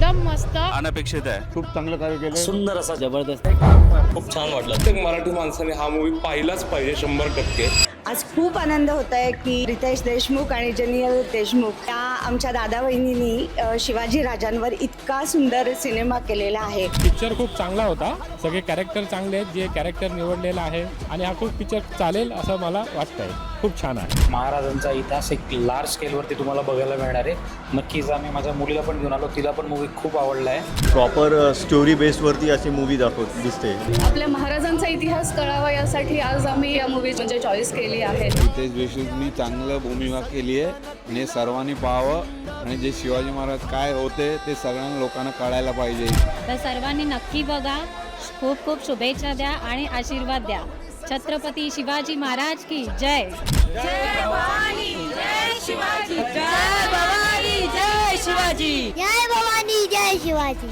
एकदम मस्त, अनपेक्षित आहे. खूप चांगलं कार्य केलं, सुंदर असा जबरदस्त, खूप छान वाटलं. प्रत्येक मराठी माणसाने हा मूवी पाहिलाच पाहिजे 100%. आज खूप आनंद होत आहे की रितेश देशमुख आणि जेनियल देशमुख या आमच्या दादा वहिनींनी शिवाजी राजांवर इतका सुंदर सिनेमा केलेला आहे. पिक्चर खूप चांगला होता, सगळे कॅरेक्टर चांगले आहेत, जे कॅरेक्टर निवडलेलं आहे आणि हा खूप पिक्चर चालेल असं मला वाटतंय. खूप छान आहे. महाराजांचा इतिहास एक लार्ज स्केलवरती तुम्हाला बघायला मिळणार आहे. नक्कीच आम्ही माझ्या मुलीला पण घेऊन आलो, तिला पण मूवी खूप आवडला आहे. प्रॉपर स्टोरी बेसवरती अशी मूवी दिसते. आपल्या महाराजांचा इतिहास कळावा यासाठी आज आम्ही या मूवी म्हणजे चॉईस केली आहे. रितेश देशमुखनी चांगलं भूमिका केली आहे आणि सर्वांनी पाहावं आणि जे शिवाजी महाराज काय होते ते सगळ्या लोकांना कळायला पाहिजे. तर सर्वांनी नक्की बघा. खूप खूप शुभेच्छा द्या आणि आशीर्वाद द्या. छत्रपती शिवाजी महाराज की जय. जय भवानी जय शिवाजी. जय भवानी जय शिवाजी. जय भवानी जय शिवाजी.